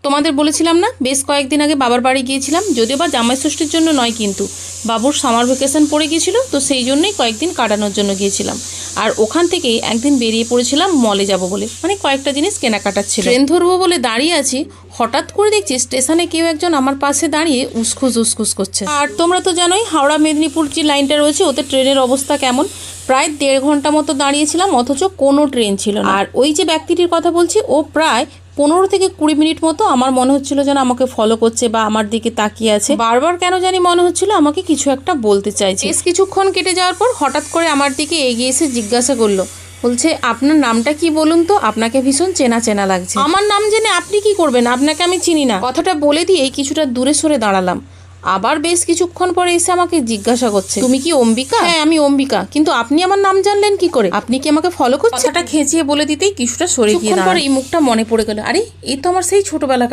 তোমাদের বলেছিলাম না বেশ কয়েকদিন আগে বাবার বাড়ি গিয়েছিলাম, যদিও বা জামাই ষষ্ঠীর জন্য নয়, কিন্তু বাবুর সামার ভ্যাকেশন পড়ে গিয়েছিল, তো সেই জন্যই কয়েকদিন কাটানোর জন্য গিয়েছিলাম। আর ওখান থেকেই একদিন বেরিয়ে পড়েছিলাম মলে যাব বলে, মানে কয়েকটা জিনিস কেনাকাটার ছিল। ট্রেন ধরবো বলে দাঁড়িয়ে আছি, হঠাৎ করে দেখছি স্টেশনে কেউ একজন আমার পাশে দাঁড়িয়ে উসখুস করছে। আর তোমরা তো জানোই হাওড়া মেদিনীপুর যে লাইনটা রয়েছে ওতে ট্রেনের অবস্থা কেমন। প্রায় 1.5 ঘন্টা মতো দাঁড়িয়েছিলাম, অথচ কোনো ট্রেন ছিল না। আর ওই যে ব্যক্তিটির কথা বলছি, ও প্রায় 15 থেকে 20 মিনিট মতো আমার মনে হচ্ছিল যেন আমাকে ফলো করছে বা আমার দিকে তাকিয়ে আছে। বারবার কেন জানি মনে হচ্ছিল আমাকে কিছু একটা বলতে চাইছে। বেশ কিছুক্ষণ কেটে যাওয়ার পর হঠাৎ করে আমার দিকে এগিয়ে এসে জিজ্ঞাসা করলো, বলছে আপনার নামটা কি বলুন তো, আপনাকে ভীষণ চেনা চেনা লাগছে। আমার নাম জেনে আপনি কি করবেন, আপনাকে আমি চিনি না। কথাটা বলে দিয়ে কিছুটা দূরে সরে দাঁড়ালাম। আবার বেশ কিছুক্ষণ পরে এসে আমাকে জিজ্ঞাসা করছে, তুমি কি অম্বিকা? হ্যাঁ আমি অম্বিকা, কিন্তু আপনি আমার নাম জানলেন কি করে? আপনি কি আমাকে ফলো করছেন? কথাটা খেঁচিয়ে বলে দিতেই কিছুটা সরে গিয়ে পরে এই মুখটা মনে পড়ে গেল, আরে এই তো আমার সেই ছোটবেলাকার